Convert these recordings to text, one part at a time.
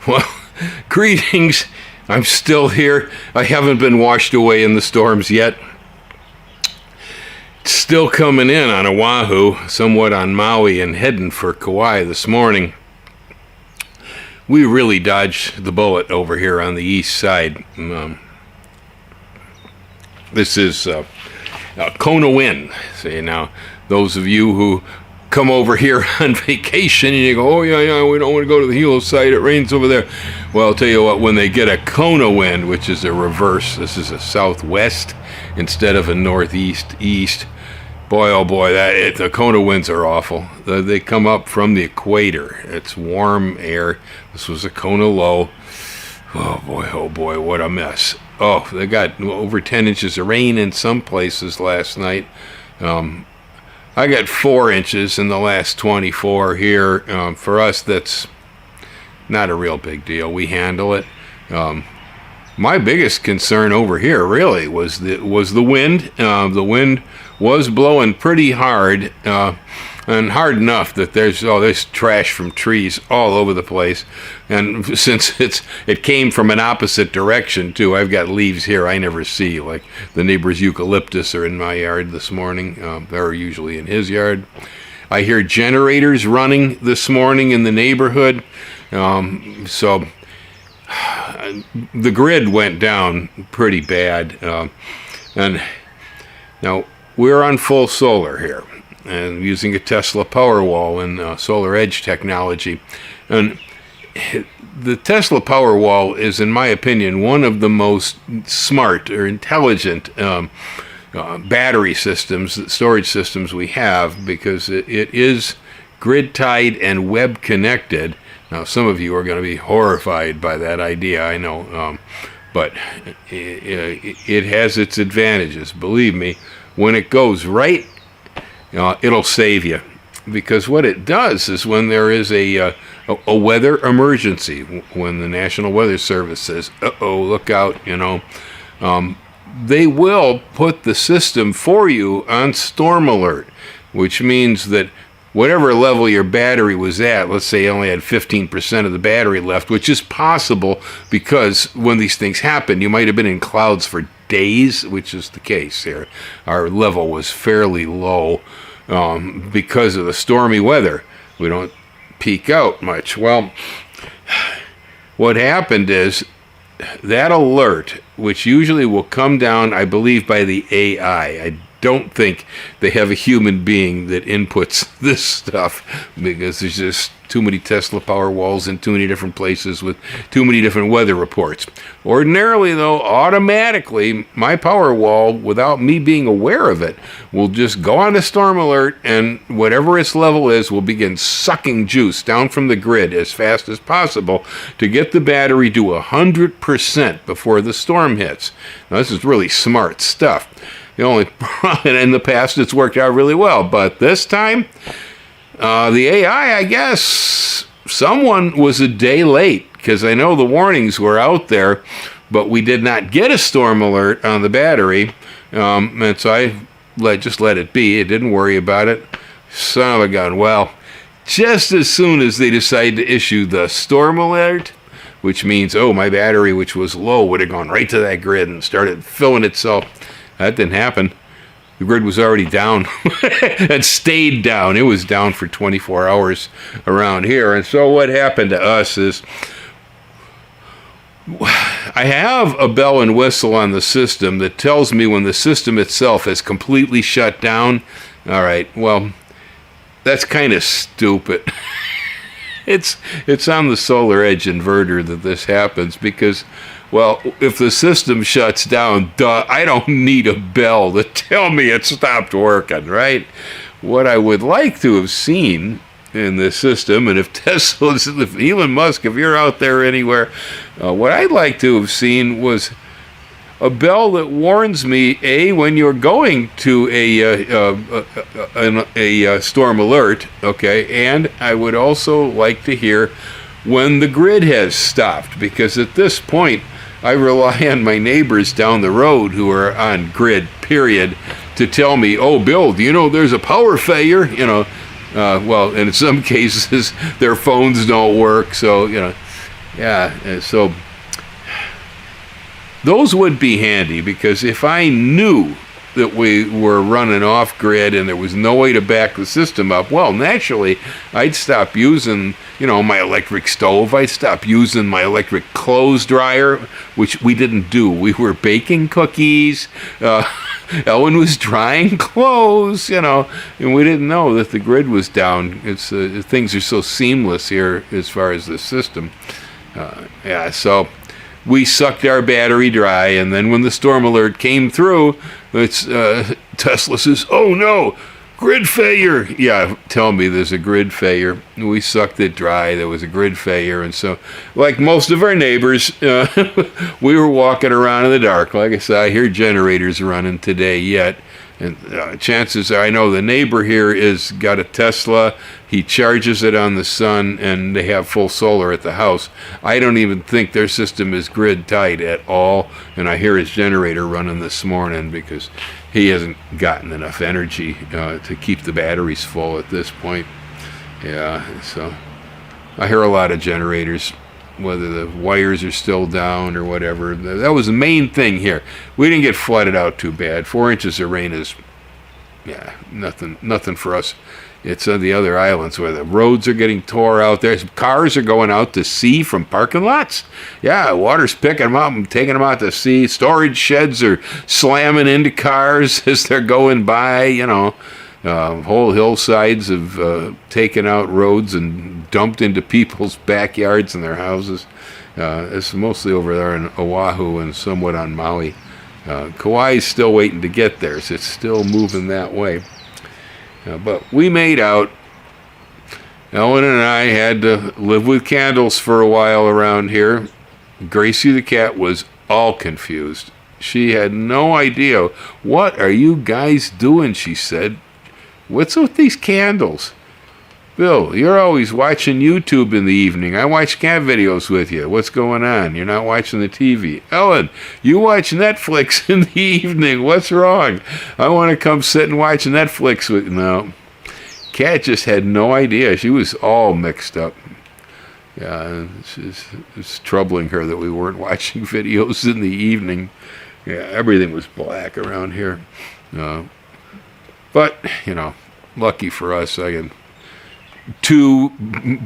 Well, greetings. I'm still here. I haven't been washed away in the storms yet. It's still coming in on Oahu, somewhat on Maui, and heading for Kauai this morning. We really dodged the bullet over here on the east side. This is Kona wind. See, now, those of you who come over here on vacation and you go, oh yeah, we don't want to go to the Hilo side, it rains over there. Well, I'll tell you what, when they get a Kona wind, which is a reverse, this is a southwest instead of a northeast east, boy oh boy, the Kona winds are awful. They come up from the equator. It's warm air. This was a Kona low. Oh boy, what a mess. Oh, they got over 10 inches of rain in some places last night. I got 4 inches in the last 24 here. For us, that's not a real big deal. We handle it. My biggest concern over here really was the wind. The wind was blowing pretty hard, and hard enough that there's trash from trees all over the place. And since it came from an opposite direction too, I've got leaves here I never see, like the neighbor's eucalyptus are in my yard this morning. They're usually in his yard. I hear generators running this morning in the neighborhood. So the grid went down pretty bad. And now we're on full solar here, and using a Tesla Powerwall and solar edge technology. And the Tesla Powerwall is, in my opinion, one of the most smart or intelligent battery systems, storage systems we have, because it is grid tied and web connected. Now, some of you are going to be horrified by that idea, I know, but it has its advantages. Believe me, when it goes right, it'll save you, because what it does is when there is a weather emergency, when the National Weather Service says, uh-oh, look out, they will put the system for you on storm alert, which means that whatever level your battery was at, let's say you only had 15% of the battery left, which is possible because when these things happen, you might have been in clouds for days, which is the case here. Our level was fairly low because of the stormy weather. We don't peak out much. Well, what happened is that alert, which usually will come down, I believe, by the AI. I don't think they have a human being that inputs this stuff, because there's just too many Tesla Powerwalls in too many different places with too many different weather reports. Ordinarily, though, automatically, my Powerwall, without me being aware of it, will just go on a storm alert, and whatever its level is will begin sucking juice down from the grid as fast as possible to get the battery to 100% before the storm hits. Now, this is really smart stuff. The only problem, in the past, it's worked out really well, but this time, the AI, I guess, someone was a day late, because I know the warnings were out there, but we did not get a storm alert on the battery, and so I just let it be. I didn't worry about it. Son of a gun. Well, just as soon as they decide to issue the storm alert, which means, oh, my battery, which was low, would have gone right to that grid and started filling itself. That didn't happen. The grid was already down and stayed down. It was down for 24 hours around here. And so what happened to us is I have a bell and whistle on the system that tells me when the system itself is completely shut down. All right, well, that's kind of stupid. It's on the solar edge inverter that this happens, because, well, if the system shuts down, I don't need a bell to tell me it stopped working, right? What I would like to have seen in this system, and if Tesla's, if Elon Musk, if you're out there anywhere, what I'd like to have seen was a bell that warns me, A, when you're going to a storm alert, okay, and I would also like to hear when the grid has stopped, because at this point, I rely on my neighbors down the road who are on grid, period, to tell me, oh, Bill, do you know there's a power failure? Well, and in some cases, their phones don't work, so, Yeah, so those would be handy, because if I knew that we were running off grid and there was no way to back the system up, well, naturally, I'd stop using, my electric stove. I'd stop using my electric clothes dryer, which we didn't do. We were baking cookies. Ellen was drying clothes, and we didn't know that the grid was down. It's things are so seamless here as far as the system. So we sucked our battery dry, and then when the storm alert came through, Tesla says, "Oh no, grid failure." Yeah, tell me there's a grid failure. We sucked it dry. There was a grid failure, and so, like most of our neighbors, we were walking around in the dark. Like I said, I hear generators running today yet. And chances are, I know the neighbor here is got a Tesla. He charges it on the sun, and they have full solar at the house. I don't even think their system is grid tied at all. And I hear his generator running this morning because he hasn't gotten enough energy to keep the batteries full at this point. Yeah, so I hear a lot of generators, whether the wires are still down or whatever. That was the main thing here. We didn't get flooded out too bad. 4 inches of rain is, nothing for us. It's on the other islands where the roads are getting tore out there. Cars are going out to sea from parking lots. Yeah, water's picking them up and taking them out to sea. Storage sheds are slamming into cars as they're going by, whole hillsides have taken out roads and dumped into people's backyards and their houses. It's mostly over there in Oahu and somewhat on Maui. Kauai's still waiting to get there, so it's still moving that way. But we made out. Ellen and I had to live with candles for a while around here. Gracie the cat was all confused. She had no idea. "What are you guys doing?" she said. "What's with these candles?" "Bill, you're always watching YouTube in the evening. I watch cat videos with you. What's going on? You're not watching the TV." "Ellen, you watch Netflix in the evening. What's wrong?" "I want to come sit and watch Netflix with..." No. Cat just had no idea. She was all mixed up. Yeah, it's troubling her that we weren't watching videos in the evening. Yeah, everything was black around here. But, lucky for us, I had 2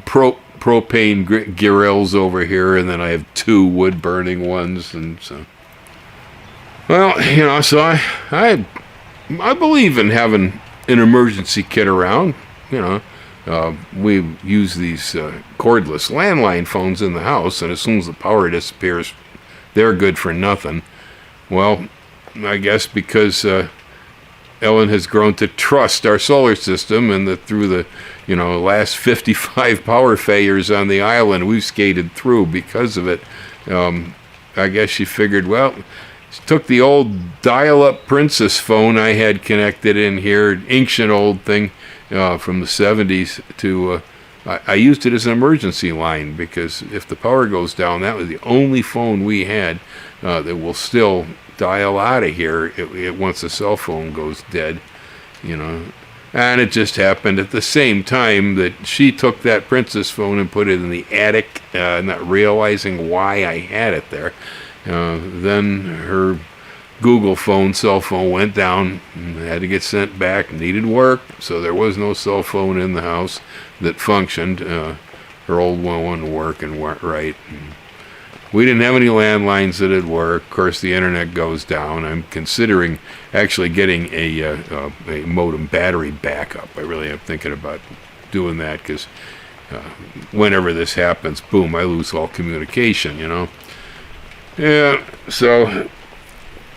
propane grills over here, and then I have 2 wood-burning ones, and so... Well, so I believe in having an emergency kit around. We use these cordless landline phones in the house, and as soon as the power disappears, they're good for nothing. Well, I guess because Ellen has grown to trust our solar system, and through the last 55 power failures on the island, we've skated through because of it. I guess she figured, well, she took the old dial-up Princess phone I had connected in here, ancient old thing from the 70s, to I used it as an emergency line, because if the power goes down, that was the only phone we had that will still dial out of here once the cell phone goes dead, And it just happened at the same time that she took that Princess phone and put it in the attic, not realizing why I had it there. Then her Google cell phone went down and had to get sent back, needed work, so there was no cell phone in the house that functioned. Her old one wouldn't work and weren't right. We didn't have any landlines that would work. Of course, the internet goes down. I'm considering actually getting a modem battery backup. I really am thinking about doing that, because whenever this happens, boom, I lose all communication, Yeah, so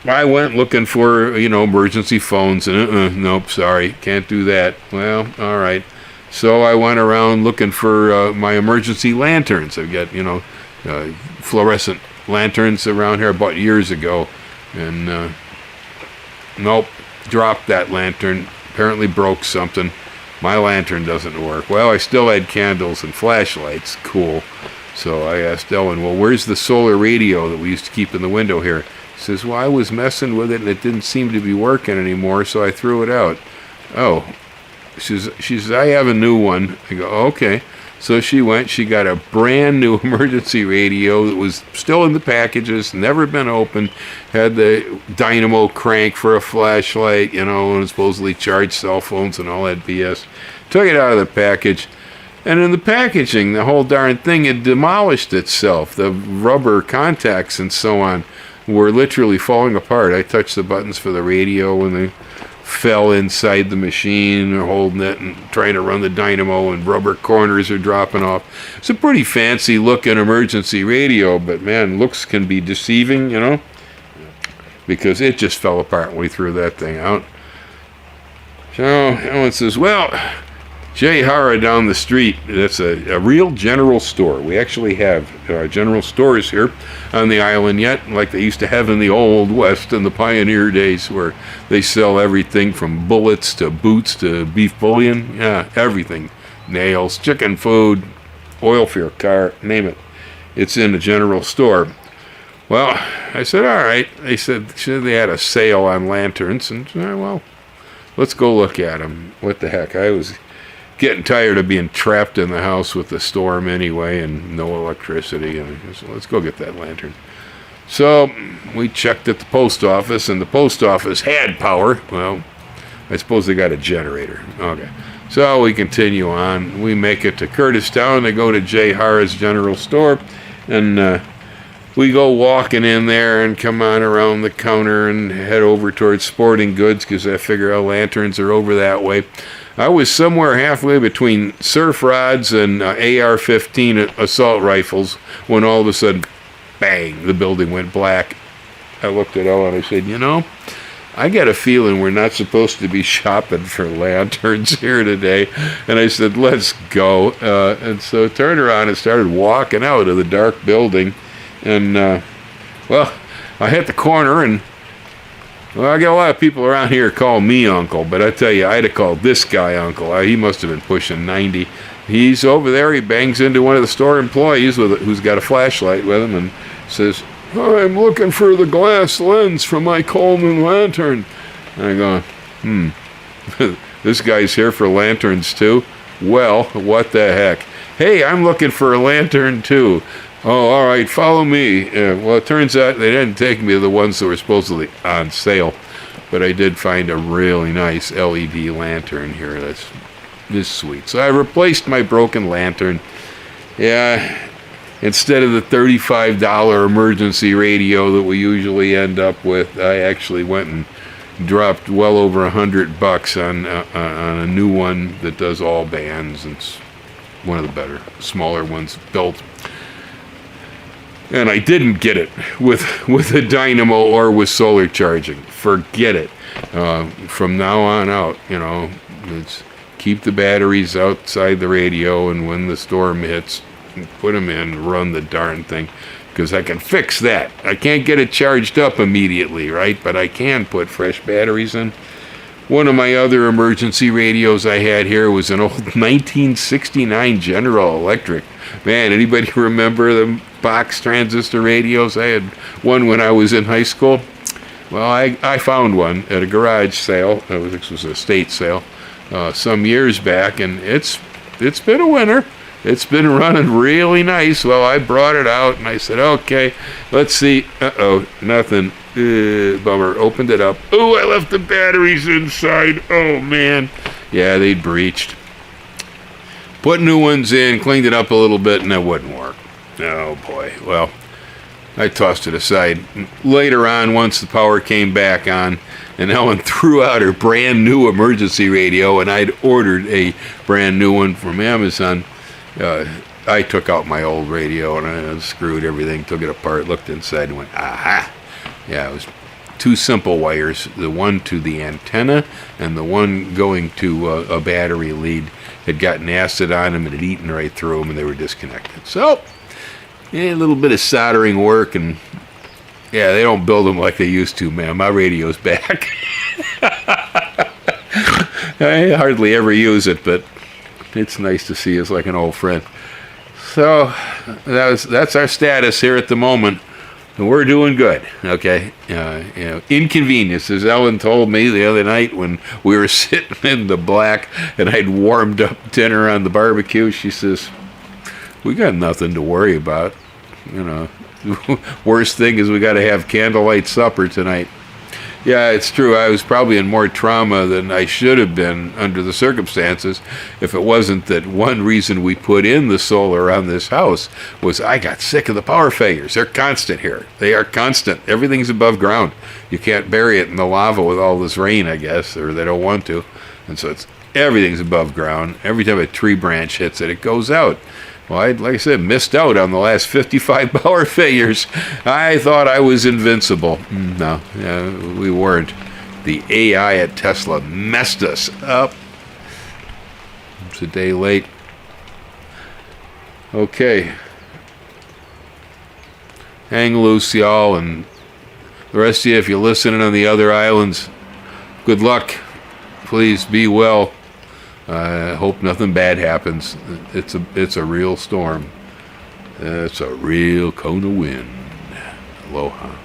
I went looking for, emergency phones, and nope, sorry, can't do that. Well, all right. So I went around looking for my emergency lanterns. I've got, fluorescent lanterns around here I bought years ago, and nope, dropped that lantern. Apparently broke something. My lantern doesn't work. Well, I still had candles and flashlights. Cool. So I asked Ellen, well, where's the solar radio that we used to keep in the window here? She says, well, I was messing with it and it didn't seem to be working anymore, so I threw it out. Oh. She says, I have a new one. I go, okay. So she went, she got a brand new emergency radio that was still in the packages, never been opened, had the dynamo crank for a flashlight, and supposedly charged cell phones and all that BS. Took it out of the package, and in the packaging, the whole darn thing had demolished itself. The rubber contacts and so on were literally falling apart. I touched the buttons for the radio when they fell inside the machine, or holding it and trying to run the dynamo, and rubber corners are dropping off. It's a pretty fancy looking emergency radio, but man, looks can be deceiving, because it just fell apart when we threw that thing out. So Ellen says, well, Jay Hara down the street, that's a real general store. We actually have general stores here on the island yet, like they used to have in the Old West in the pioneer days, where they sell everything from bullets to boots to beef bouillon. Yeah, everything. Nails, chicken food, oil for your car, name it. It's in a general store. Well, I said, all right. They said they had a sale on lanterns, and well, let's go look at them. What the heck? I was getting tired of being trapped in the house with the storm anyway and no electricity. And I said, let's go get that lantern. So we checked at the post office, and the post office had power. Well, I suppose they got a generator. Okay. So we continue on. We make it to Curtistown. They go to Jay Hara's general store, and we go walking in there and come on around the counter and head over towards sporting goods, because I figure our lanterns are over that way. I was somewhere halfway between surf rods and AR-15 assault rifles when all of a sudden, bang, the building went black. I looked at Ellen and I said, I got a feeling we're not supposed to be shopping for lanterns here today. And I said, let's go. And so I turned around and started walking out of the dark building. And, well, I hit the corner, and well, I got a lot of people around here call me Uncle, but I tell you, I'd have called this guy Uncle. He must have been pushing 90. He's over there. He bangs into one of the store employees who's got a flashlight with him and says, I'm looking for the glass lens for my Coleman lantern. And I go, this guy's here for lanterns too? Well, what the heck? Hey, I'm looking for a lantern too. Oh, all right, follow me. Well, it turns out they didn't take me to the ones that were supposedly on sale, but I did find a really nice LED lantern here that's sweet. So I replaced my broken lantern. Yeah, instead of the $35 emergency radio that we usually end up with, I actually went and dropped well over $100 on a new one that does all bands. It's one of the better, smaller ones built. And I didn't get it with a dynamo or with solar charging. Forget it. From now on out, it's keep the batteries outside the radio, and when the storm hits, put them in, run the darn thing, because I can fix that. I can't get it charged up immediately, right? But I can put fresh batteries in. One of my other emergency radios I had here was an old 1969 General Electric. Man, anybody remember the box transistor radios? I had one when I was in high school. Well, I found one at a garage sale. This was a estate sale some years back, and it's been a winner. It's been running really nice. Well, I brought it out, and I said, okay, let's see. Uh-oh, nothing. Bummer. Opened it up. Oh, I left the batteries inside. Oh, man. Yeah, they'd breached. Put new ones in, cleaned it up a little bit, and it wouldn't work. Oh, boy. Well, I tossed it aside. Later on, once the power came back on, and Ellen threw out her brand new emergency radio, and I'd ordered a brand new one from Amazon, I took out my old radio, and I unscrewed everything, took it apart, looked inside, and went, aha! Yeah, it was two simple wires, the one to the antenna and the one going to a battery lead had gotten acid on them and had eaten right through them, and they were disconnected. So, yeah, a little bit of soldering work, and yeah, they don't build them like they used to, man. My radio's back. I hardly ever use it, but it's nice to see us like an old friend. So that's our status here at the moment. And we're doing good, okay? Inconvenience, as Ellen told me the other night when we were sitting in the black and I'd warmed up dinner on the barbecue. She says, we got nothing to worry about. You know, worst thing is we got to have candlelight supper tonight. Yeah, it's true. I was probably in more trauma than I should have been under the circumstances if it wasn't that one reason we put in the solar on this house was I got sick of the power failures. They're constant here. They are constant. Everything's above ground. You can't bury it in the lava with all this rain, I guess, or they don't want to. And so everything's above ground. Every time a tree branch hits it, it goes out. Well, like I said, missed out on the last 55 power failures. I thought I was invincible. No, we weren't. The AI at Tesla messed us up. It's a day late. Okay. Hang loose, y'all, and the rest of you, if you're listening on the other islands, good luck. Please be well. I hope nothing bad happens. It's a real storm. It's a real Kona wind. Aloha.